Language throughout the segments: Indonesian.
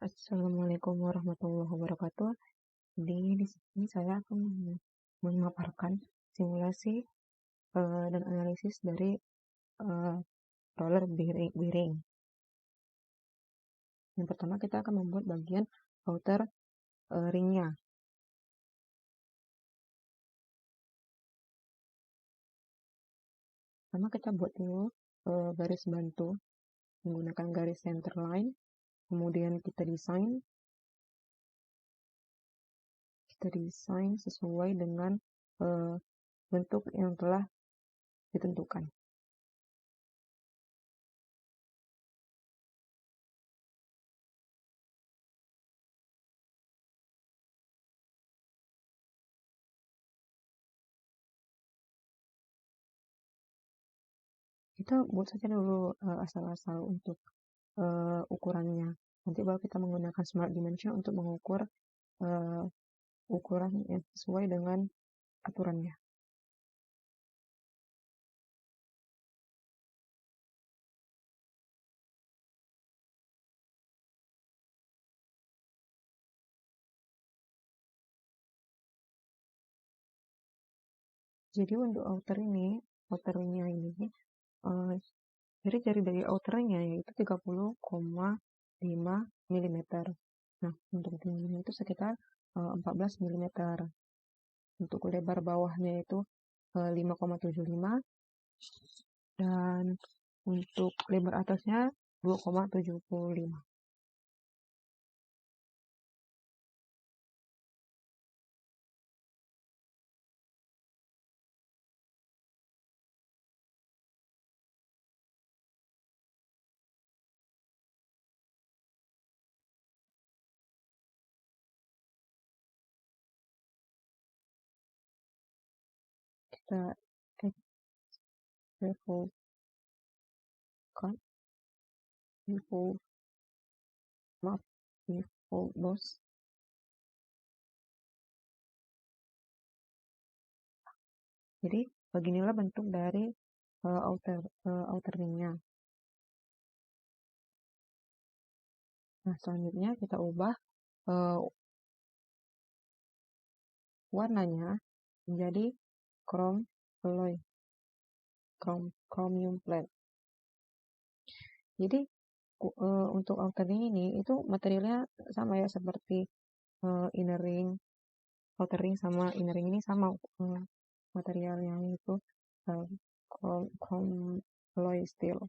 Assalamualaikum warahmatullahi wabarakatuh. Di sini saya akan memaparkan simulasi dan analisis dari eh, roller bearing. Yang pertama kita akan membuat bagian outer ringnya. Pertama kita buat dulu garis bantu menggunakan garis center line. Kemudian kita desain sesuai dengan bentuk yang telah ditentukan. Kita buat saja dulu asal-asal untuk ukurannya. Nanti baru kita menggunakan smart dimension untuk mengukur ukuran yang sesuai dengan aturannya. Jadi untuk outernya ini jadi dari outernya yaitu 30,5 mm. Nah, untuk tingginya itu sekitar 14 mm. Untuk lebar bawahnya itu 5,75 dan untuk lebar atasnya 2,75. Kita revolve boss. Jadi beginilah bentuk dari outer ringnya. Nah, selanjutnya kita ubah warnanya menjadi chromium plate. Jadi untuk outer ring ini itu materialnya sama ya seperti inner ring. Outer ring sama inner ring ini sama materialnya itu chrome alloy steel.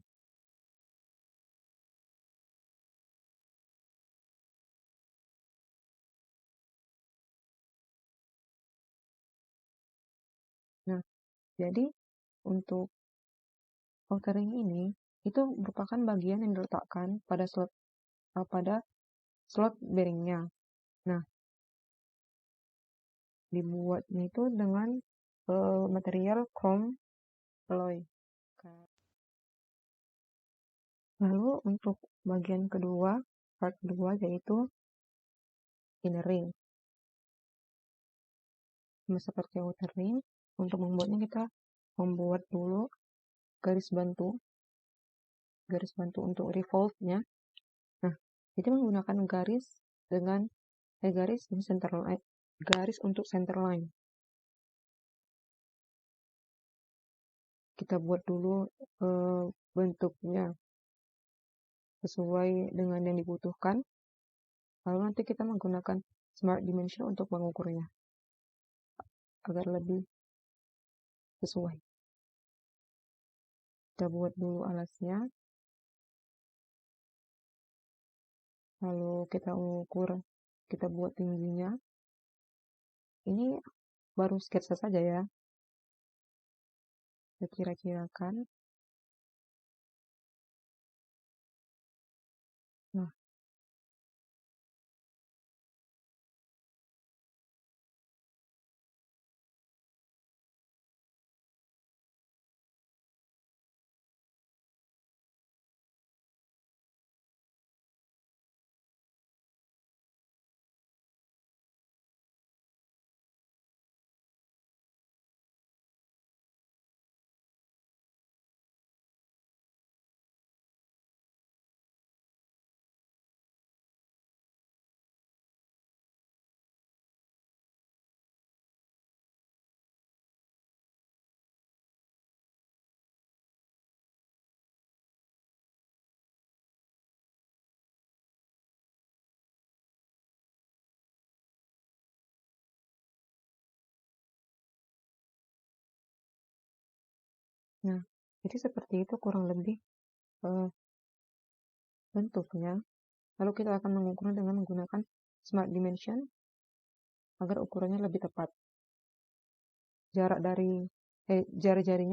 Nah, jadi untuk outer ring ini itu merupakan bagian yang diletakkan pada slot bearingnya. Nah, dibuatnya itu dengan material chrome alloy. Lalu untuk bagian kedua, part kedua yaitu inner ring. Sama seperti outer ring, untuk membuatnya kita membuat dulu garis bantu untuk revolve-nya. Nah, jadi menggunakan garis untuk center line. Kita buat dulu bentuknya sesuai dengan yang dibutuhkan. Lalu nanti kita menggunakan smart dimension untuk mengukurnya agar lebih sesuai. Kita buat dulu alasnya. Lalu kita buat tingginya. Ini baru sketsa saja ya. Kita kira-kirakan. Nah, Nah, jadi seperti itu kurang lebih bentuknya. Lalu kita akan mengukurnya dengan menggunakan Smart Dimension agar ukurannya lebih tepat. Jarak dari jari-jari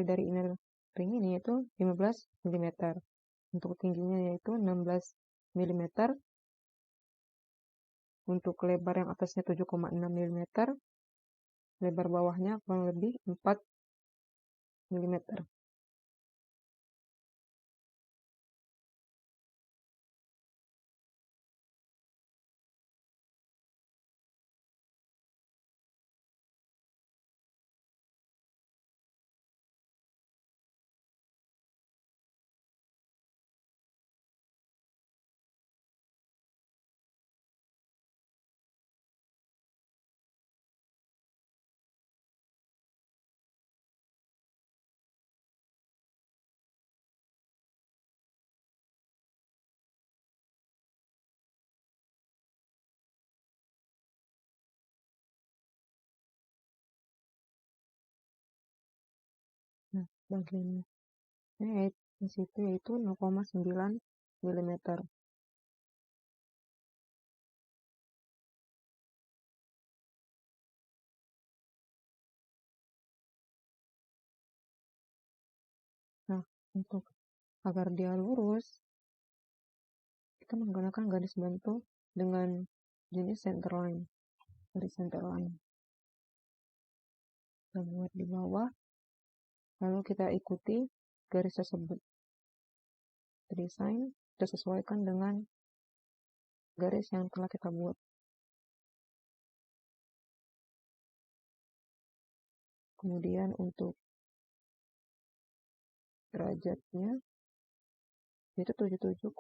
dari inner ring ini yaitu 15 mm. Untuk tingginya yaitu 16 mm. Untuk lebar yang atasnya 7,6 mm. Lebar bawahnya kurang lebih 4 mm. Nah, bagiannya di situ yaitu 0,9 mm. Nah, untuk agar dia lurus, kita menggunakan garis bantu dengan jenis centerline. Garis centerline. Kita buat di bawah, lalu kita ikuti garis tersebut. Desain kita sesuaikan dengan garis yang telah kita buat. Kemudian untuk derajatnya itu 77,32.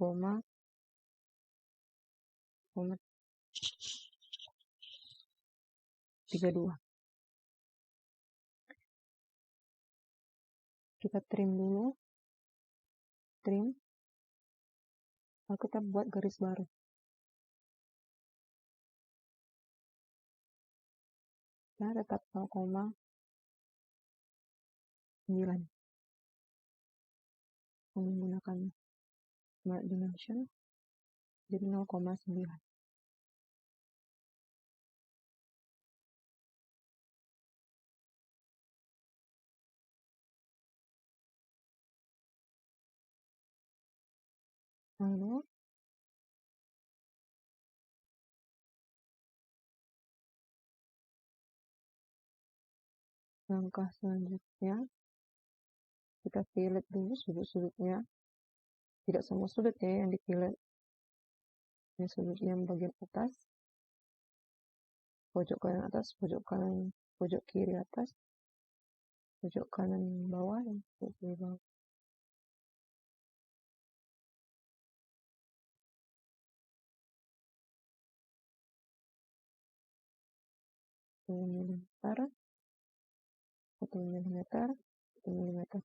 Kita trim dulu, lalu kita buat garis baru. Nah, tetap 0,9. Menggunakan Smart Dimension jadi 0,9. Lalu langkah selanjutnya kita fillet dulu sudut-sudutnya. Tidak semua sudut ya yang dipilih. Ini sudut yang bagian atas, pojok kanan atas, pojok kiri atas, pojok kanan bawah, dan pojok kiri bawah. Milimeter, 1 milimeter, 1 milimeter.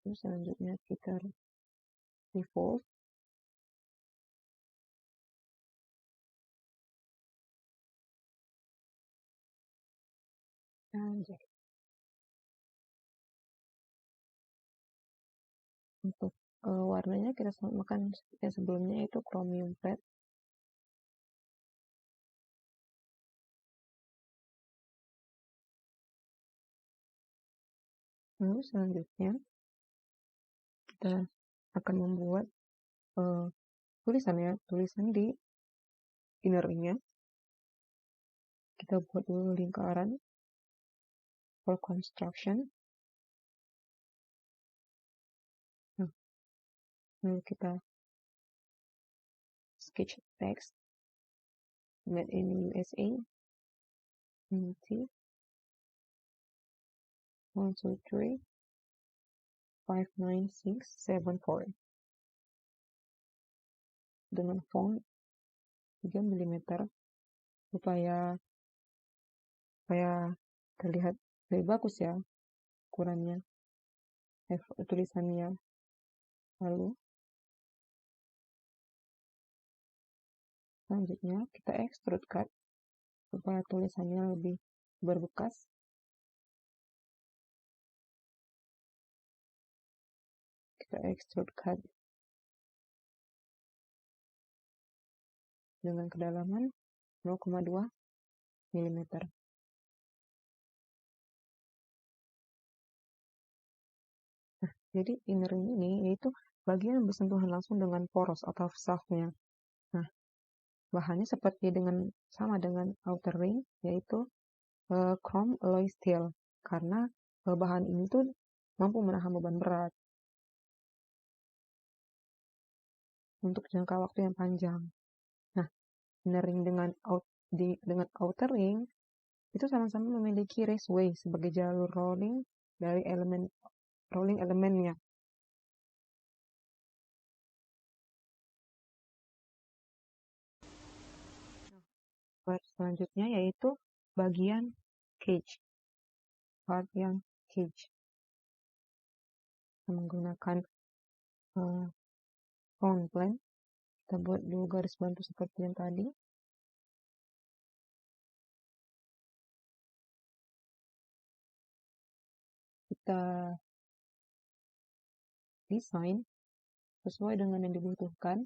Terus selanjutnya kita revolve. Dan jadi untuk warnanya kita samakan yang sebelumnya itu chromium red. Lalu selanjutnya kita akan membuat tulisan di inner ringnya. Kita buat dulu lingkaran for construction. Nah, lalu kita sketch text made in USA MT 123 59674 dengan font 3 mm supaya terlihat lebih bagus ya ukurannya tulisannya. Lalu Selanjutnya kita extrude cut supaya tulisannya lebih berbekas. Kita extrude cut dengan kedalaman 0,2 mm. Nah, jadi inner ring ini yaitu bagian yang bersentuhan langsung dengan poros atau shaft-nya. Nah, bahannya seperti sama dengan outer ring, yaitu chrome alloy steel, karena bahan ini tuh mampu menahan beban berat untuk jangka waktu yang panjang. Nah, inner ring dengan outer ring itu sama-sama memiliki raceway sebagai jalur rolling dari rolling elemennya. Part selanjutnya yaitu bagian cage. Part yang cage. Kita menggunakan front plane. Kita buat dulu garis bantu seperti yang tadi. Kita desain sesuai dengan yang dibutuhkan.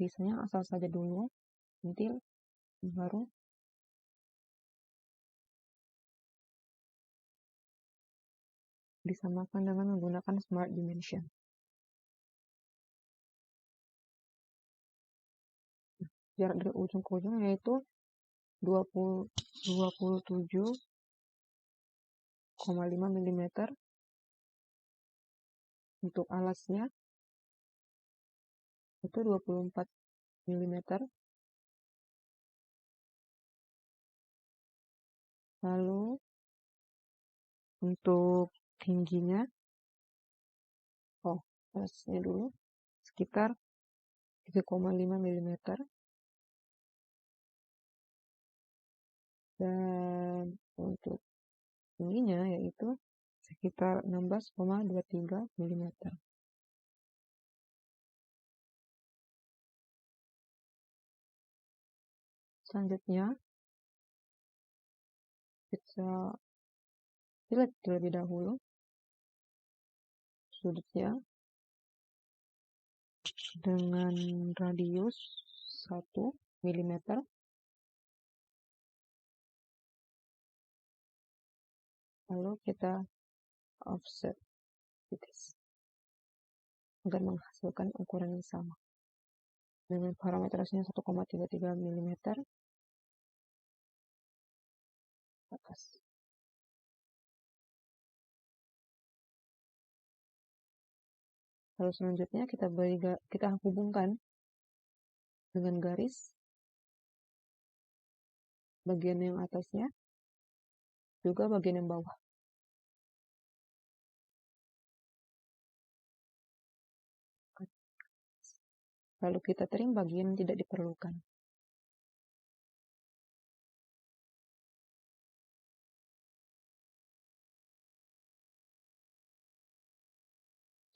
Desainnya asal saja dulu, nanti baru disamakan dengan menggunakan smart dimension. Jarak dari ujung ke ujung yaitu 27,5 mm. Untuk alasnya itu 24 mm. Lalu untuk tingginya, alasnya dulu sekitar 3,5 mm. Dan untuk tingginya yaitu sekitar 16,23 mm. Selanjutnya kita fillet terlebih dahulu sudutnya dengan radius 1 mm. Lalu kita offset titis agar menghasilkan ukuran yang sama dengan parameternya 1,33 mm atas. Lalu selanjutnya kita hubungkan dengan garis bagian yang atasnya juga bagian yang bawah. Lalu kita trim bagian yang tidak diperlukan.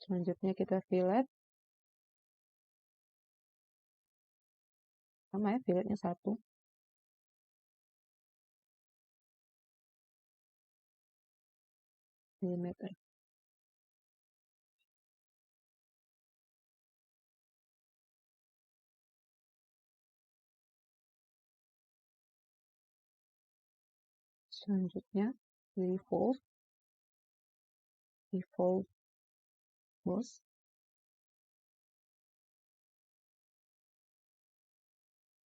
Selanjutnya kita fillet. Sama ya, filletnya 1 mm. Selanjutnya refold boss.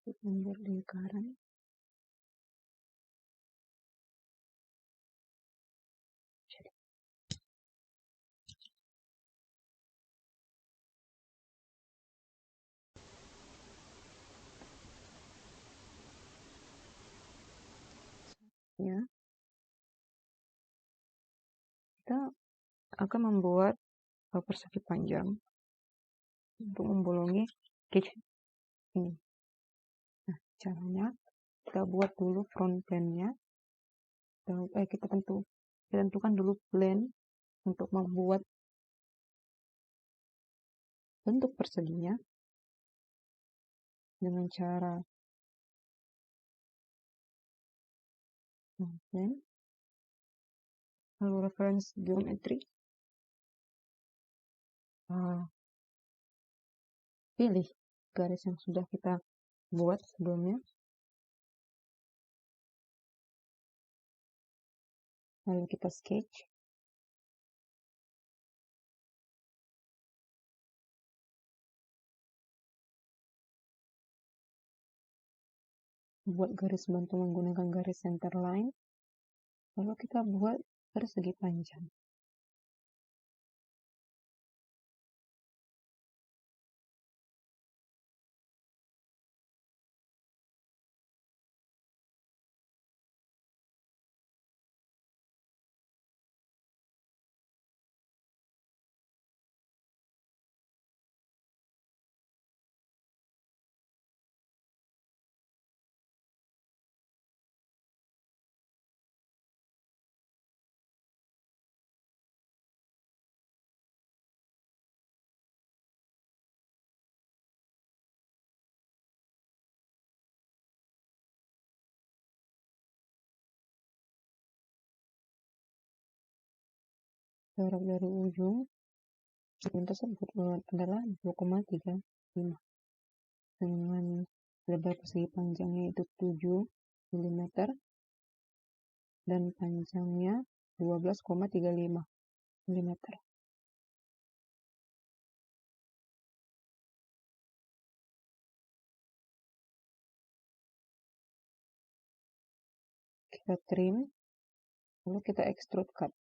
Kita membuat lingkaran. Ya, kita akan membuat persegi panjang untuk membolongi cage ini. Nah, caranya kita buat dulu front plane-nya. Kita tentukan dulu plane untuk membuat bentuk perseginya dengan cara lalu reference geometri, pilih garis yang sudah kita buat sebelumnya, lalu kita sketch. Buat garis bantu menggunakan garis center line, lalu kita buat persegi panjang. Jarak dari ujung ujung tersebut adalah 2,35 dengan lebar persegi panjangnya itu 7 mm dan panjangnya 12,35 mm. Kita trim, lalu kita extrude cut.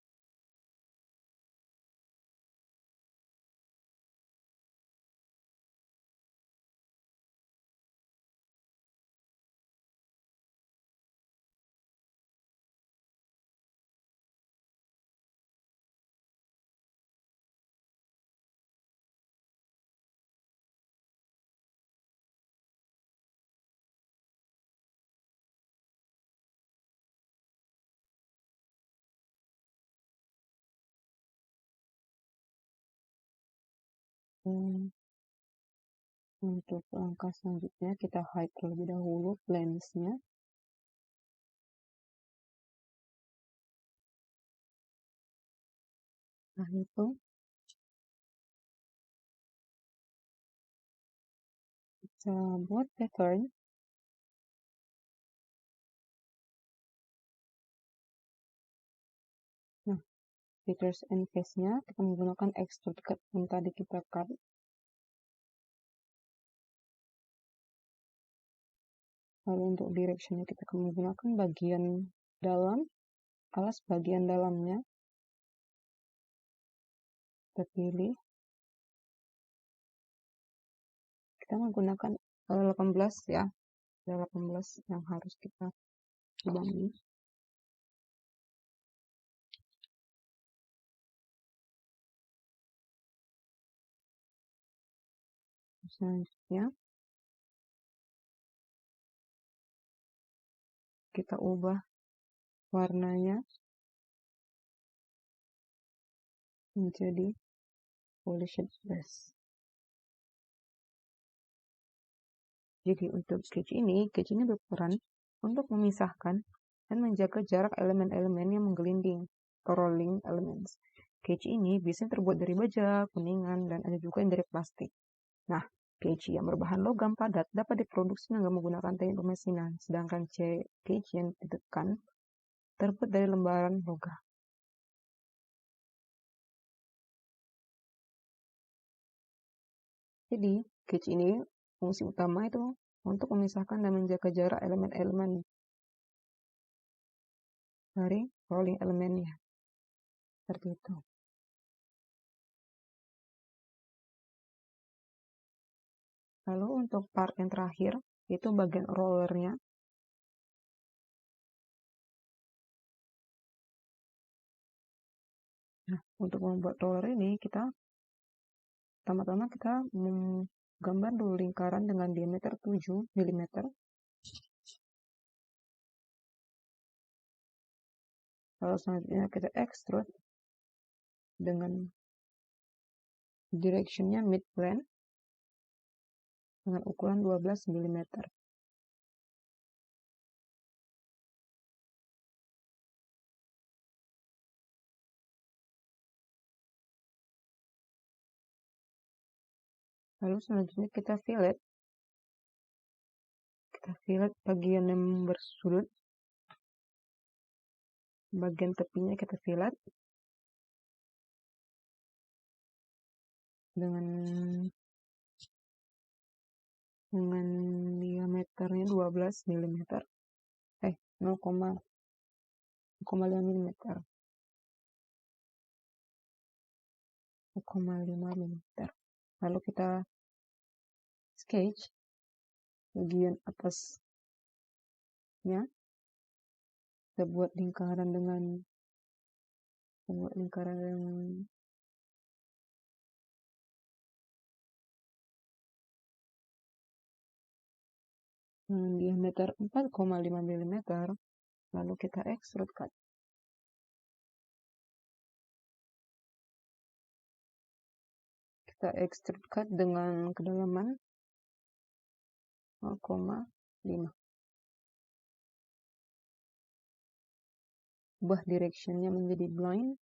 Untuk langkah selanjutnya kita hide terlebih dahulu planes-nya. Nah itu kita buat pattern. Nah, features and face-nya kita menggunakan extrude cut yang tadi kita cut. Lalu untuk direction-nya kita akan menggunakan bagian dalam, alas bagian dalamnya. Kita pilih. Kita menggunakan 18 ya. 18 yang harus kita bangun. Selanjutnya kita ubah warnanya menjadi polished base. Jadi untuk sketch ini berperan untuk memisahkan dan menjaga jarak elemen-elemen yang menggelinding atau rolling elements. Sketch ini biasanya terbuat dari baja, kuningan, dan ada juga yang dari plastik. Nah, sketch yang berbahan logam padat dapat diproduksi dengan menggunakan teknik pemesinan, sedangkan sketch yang ditekan terbuat dari lembaran logam. Jadi, sketch ini fungsi utama itu untuk memisahkan dan menjaga jarak elemen-elemen dari rolling elemennya. Seperti itu. Lalu untuk part yang terakhir, itu bagian rollernya. Nah, untuk membuat roller ini, pertama-tama kita menggambar dulu lingkaran dengan diameter 7 mm. Lalu selanjutnya kita extrude dengan Directionnya mid-plane dengan ukuran 12 mm. Lalu selanjutnya kita fillet. Kita fillet bagian yang bersudut. Bagian tepinya kita fillet dengan diameternya 12 mm. 0,5 mm. 0,5 mm. Lalu kita sketch bagian atasnya. Kita buat lingkaran dengan diameter 4,5 mm. Lalu kita extrude cut. Kita extrude cut dengan kedalaman 0,5. Ubah directionnya menjadi blind.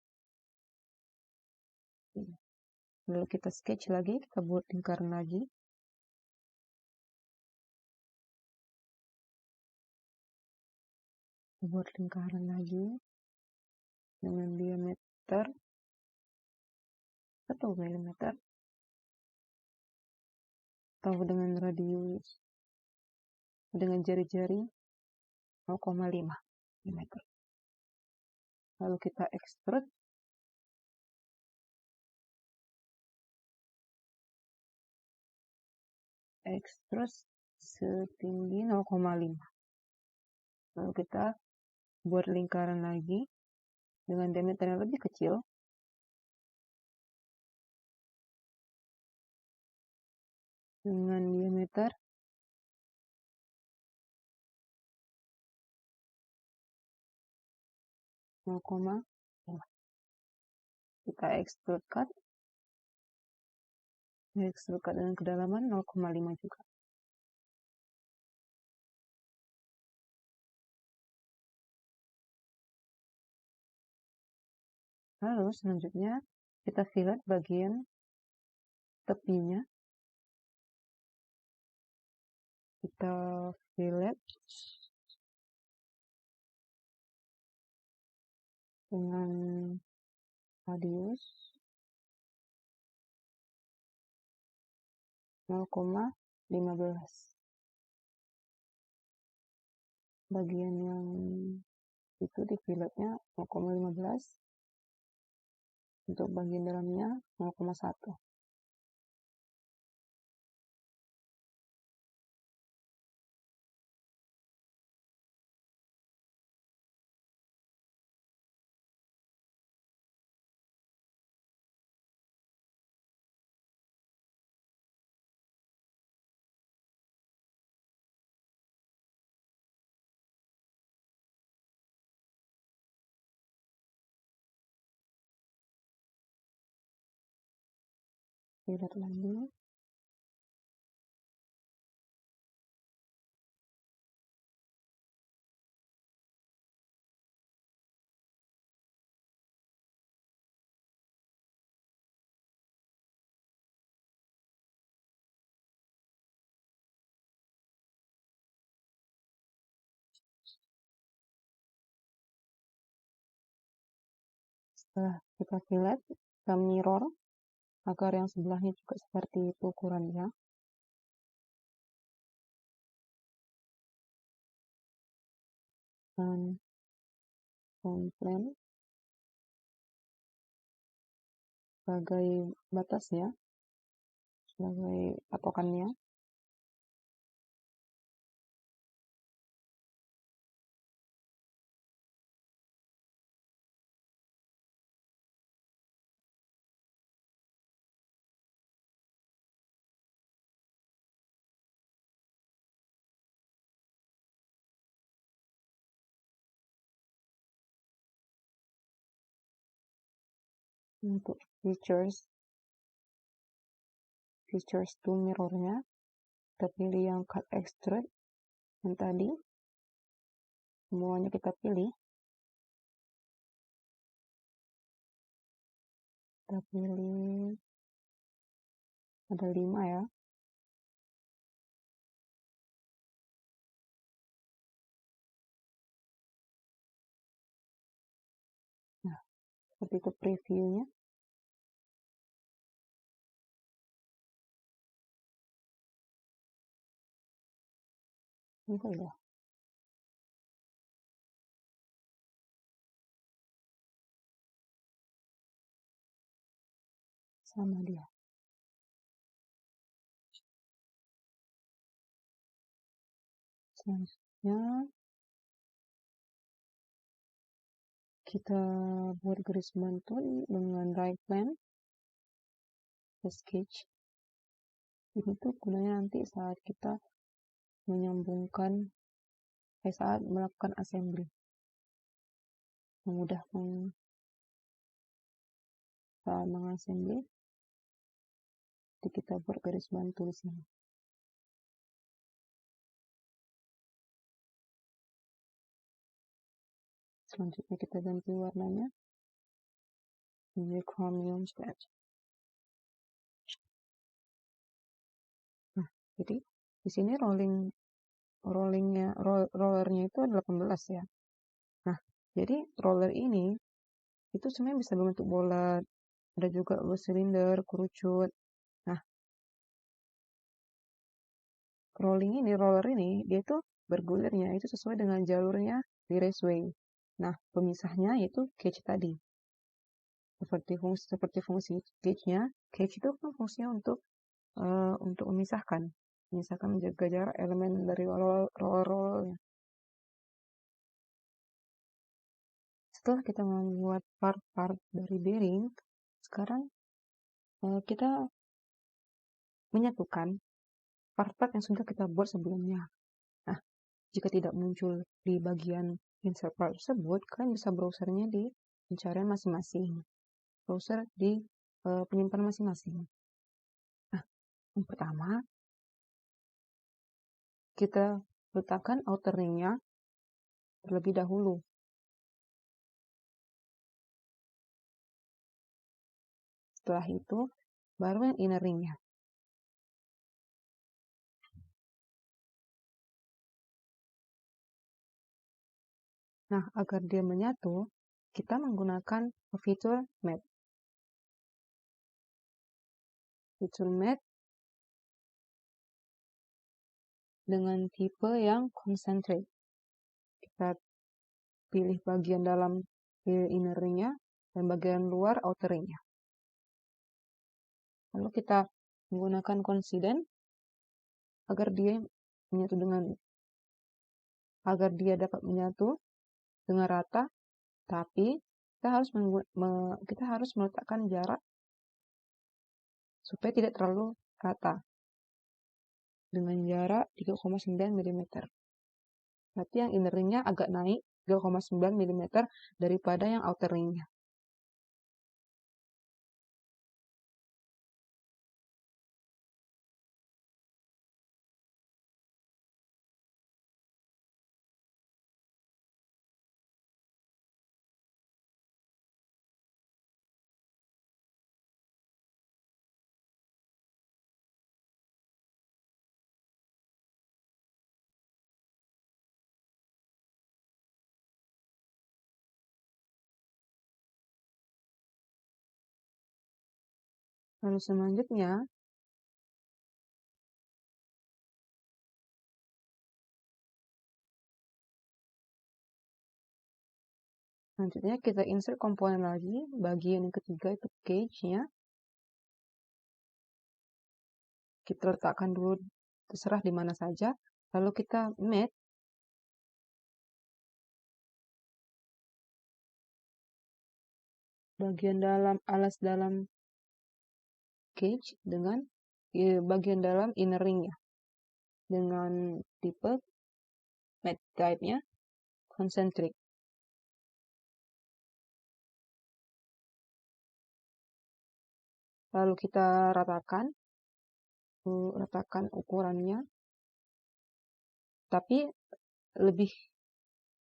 Lalu kita sketch lagi, kita buat lingkaran lagi. Buat lingkaran lagi dengan diameter 1 mm atau dengan radius dengan jari-jari 0,5 mm. Lalu kita extrude. Extrude setinggi 0,5. Lalu kita buat lingkaran lagi dengan diameter yang lebih kecil. Dengan diameter 0,5. Kita extrude cut. Extrude cut dengan kedalaman 0,5 juga. Lalu selanjutnya kita fillet bagian tepinya. Kita fillet dengan radius 0,15. Bagian yang itu di filletnya 0,15. Untuk bagian dalamnya 0,1. Fillet lagi. Setelah kita fillet, kita mirror agar yang sebelahnya juga seperti itu ukurannya. Dan front sebagai batasnya, sebagai patokannya. Untuk features features to mirrornya, kita pilih yang cut extrude yang tadi, semuanya kita pilih. Kita pilih ada 5 ya. Nah, seperti itu previewnya. Ini ya. Sama dia. Selanjutnya kita buat garis bantu dengan right plane sketch. Ini tuh gunanya nanti saat kita menyambungkan saat melakukan assembly, memudahkan saat mengassembly. Jadi kita buat garis bantu di sini. Selanjutnya kita ganti warnanya menjadi chromium scratch. Nah, jadi di sini rollernya itu ada 18 ya. Nah, jadi roller ini itu sebenarnya bisa berbentuk bulat, ada juga silinder, kerucut. Nah, roller ini dia itu bergulirnya itu sesuai dengan jalurnya di raceway. Nah, pemisahnya itu cage tadi. Seperti fungsi cage-nya. Cage itu kan fungsinya untuk memisahkan menjaga jarak elemen dari roller-rollernya. Setelah kita membuat part-part dari bearing, sekarang kita menyatukan part-part yang sudah kita buat sebelumnya. Nah, jika tidak muncul di bagian insert part tersebut, kalian bisa browsernya di pencarian masing-masing. Browser di penyimpanan masing-masing. Nah, yang pertama, kita letakkan outer ring-nya terlebih dahulu. Setelah itu, baru yang inner ring-nya. Nah, agar dia menyatu, kita menggunakan fitur matte. Fitur matte dengan tipe yang concentrate. Kita pilih bagian dalam inner ring-nya dan bagian luar outer ring-nya. Lalu kita menggunakan coincident agar dia dapat menyatu dengan rata, tapi kita harus meletakkan jarak supaya tidak terlalu rata dengan jarak 3,9 mm. Berarti yang inner ring-nya agak naik 3,9 mm daripada yang outer ring-nya. Lalu selanjutnya, kita insert komponen lagi, bagian yang ketiga itu cage-nya. Kita letakkan dulu, terserah di mana saja. Lalu kita matte. Bagian alas dalam cage dengan bagian dalam inner ring-nya. Dengan tipe matte type-nya concentric. Lalu kita ratakan aku letakkan ukurannya, tapi lebih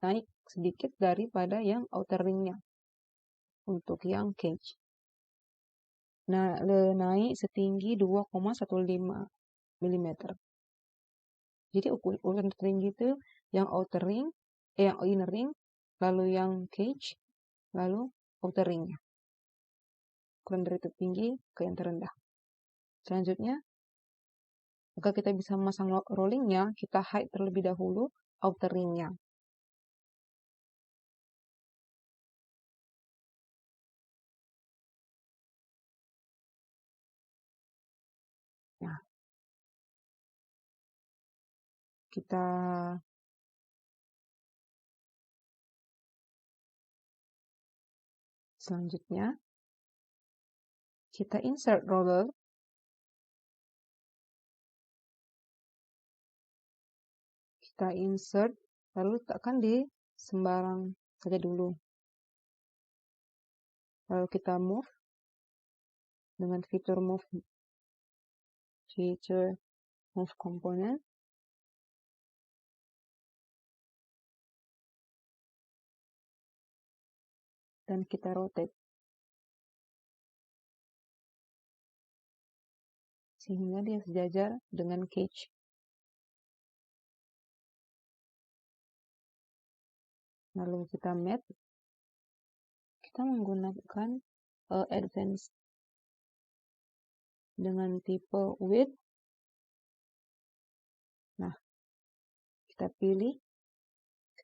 naik sedikit daripada yang outer ringnya untuk yang cage. Nah, naik setinggi 2,15 mm. Jadi ukuran tertinggi itu yang outer ring, yang inner ring, lalu yang cage, lalu outer ringnya. Ukuran dari tertinggi ke yang terendah. Selanjutnya, agar kita bisa memasang rollingnya, kita hide terlebih dahulu outer ringnya. Nah, kita selanjutnya, kita insert roller. Kita insert, lalu letakkan di sembarang saja dulu. Lalu kita move dengan fitur move component. Dan kita rotate. Sehingga dia sejajar dengan cage. Lalu kita mat. Kita menggunakan advance dengan tipe width. Nah, kita pilih,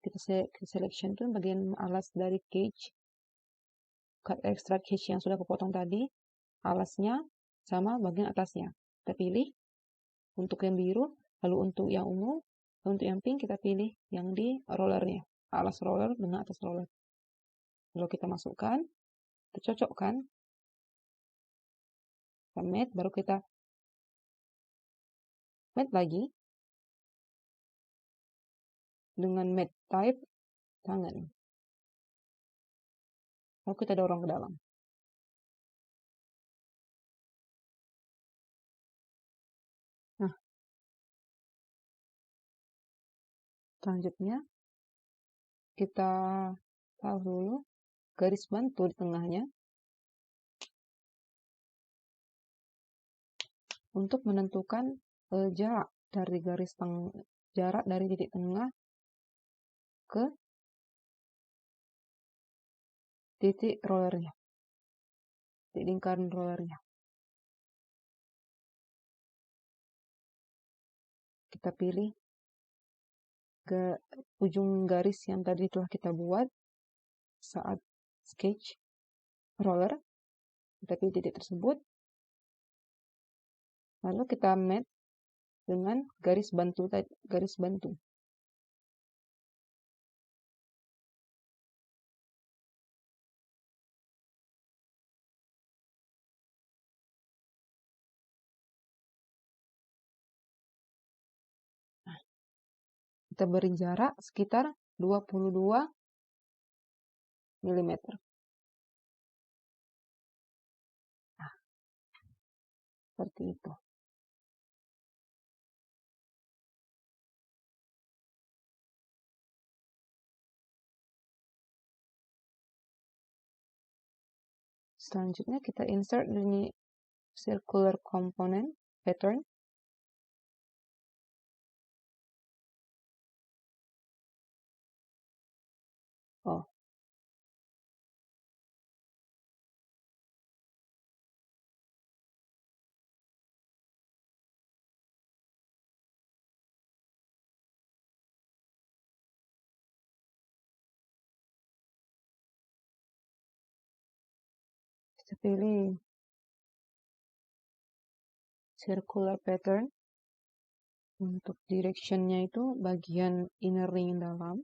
kita selection tuh bagian alas dari cage, cut extract cage yang sudah kepotong tadi, alasnya sama bagian atasnya. Kita pilih untuk yang biru, lalu untuk yang ungu, untuk yang pink kita pilih yang di rollernya, alas roller dengan atas roller. Lalu kita masukkan, kita cocokkan, kita mat, baru kita mat lagi dengan mat type tangan. Lalu kita dorong ke dalam. Nah, selanjutnya kita taruh dulu garis bantu di tengahnya untuk menentukan jarak dari jarak dari titik tengah ke titik rollernya, titik lingkaran rollernya. Kita pilih ke ujung garis yang tadi telah kita buat saat sketch roller. Kita pilih titik tersebut, lalu kita mat dengan garis bantu. Kita beri jarak sekitar 22 mm. Nah, seperti itu. Selanjutnya kita insert ini circular component pattern. Oh, kita pilih circular pattern. Untuk directionnya itu bagian inner ring dalam.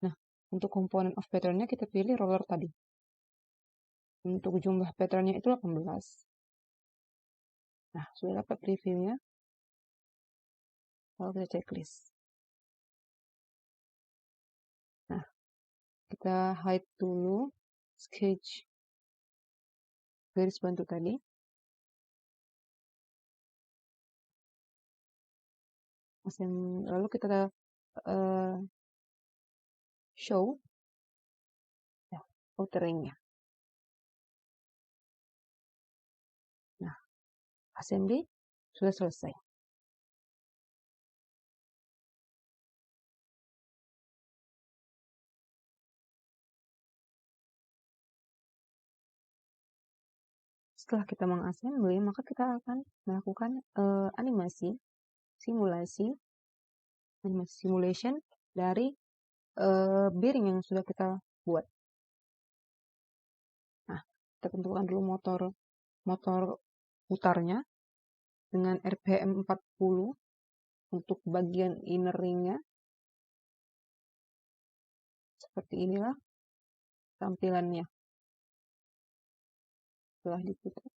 Nah, untuk komponen of patternnya kita pilih roller tadi. Untuk jumlah patternnya itu 18. Nah, sudah dapat previewnya. Lalu kita checklist. Nah, kita hide dulu sketch garis bantu tadi. Lalu kita show ya, outer ring-nya. Nah, assembly sudah selesai. Setelah kita mengassembly, maka kita akan melakukan animasi simulation dari bearing yang sudah kita buat. Nah, kita tentukan dulu motor putarnya dengan RPM 40 untuk bagian inner ring-nya. Seperti inilah tampilannya setelah diputar.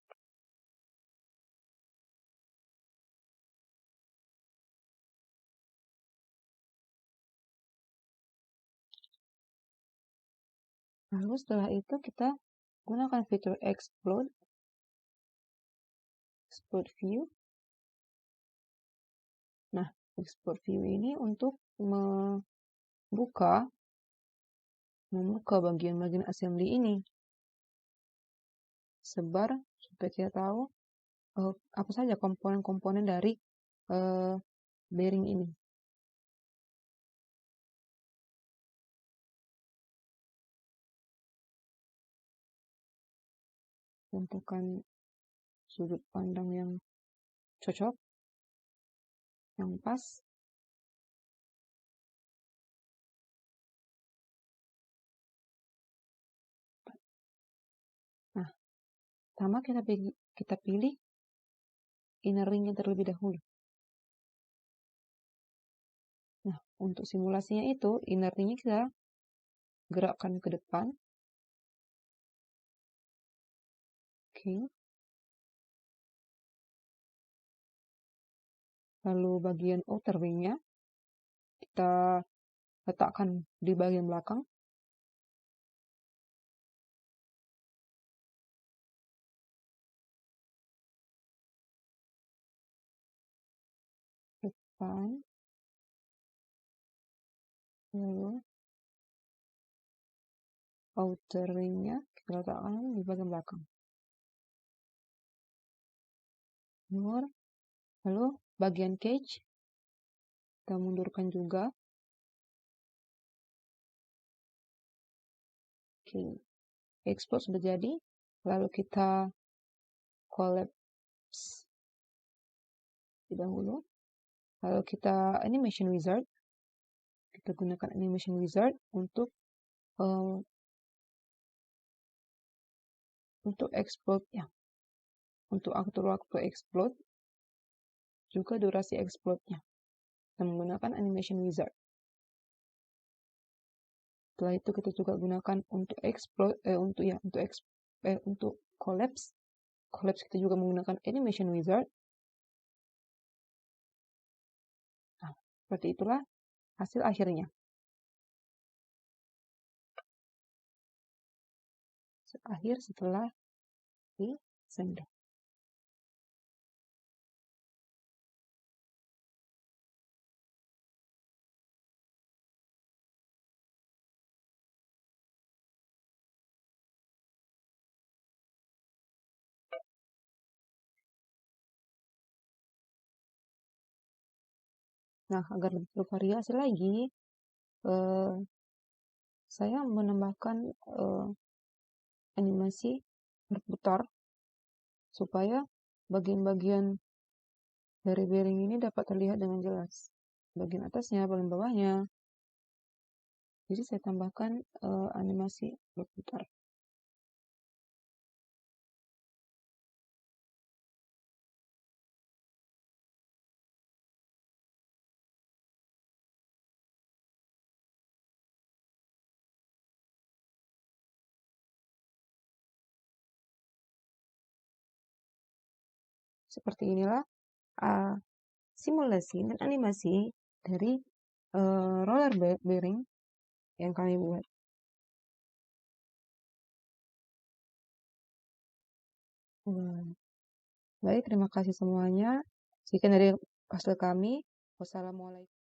Lalu setelah itu kita gunakan fitur explode view. Nah, explode view ini untuk membuka bagian-bagian assembly ini. Sebar supaya kita tahu apa saja komponen-komponen dari bearing ini. Tentukan sudut pandang yang cocok, yang pas. Nah, pertama kita pilih inner ring-nya terlebih dahulu. Nah, untuk simulasinya itu, inner ring-nya kita gerakkan ke depan. Oke. Lalu bagian outer ring-nya kita letakkan di bagian belakang. Depan. Lalu outer ring-nya kita letakkan di bagian belakang. Lalu bagian cage kita mundurkan juga. Oke. Export sudah jadi. Lalu kita collapse dahulu. Lalu kita animation wizard. Kita gunakan animation wizard untuk explode ya. Untuk waktu explode juga durasi explode-nya. Kita menggunakan animation wizard. Setelah itu kita juga gunakan untuk explode untuk collapse. Collapse kita juga menggunakan animation wizard. Nah, seperti itulah hasil akhirnya. Akhir setelah di-assembly. Nah, agar lebih bervariasi lagi, saya menambahkan animasi berputar supaya bagian-bagian dari bearing ini dapat terlihat dengan jelas. Bagian atasnya, bagian bawahnya. Jadi saya tambahkan animasi berputar. Seperti inilah simulasi dan animasi dari roller bearing yang kami buat. Wah, baik, terima kasih semuanya. Sekian dari hasil kami. Wassalamualaikum.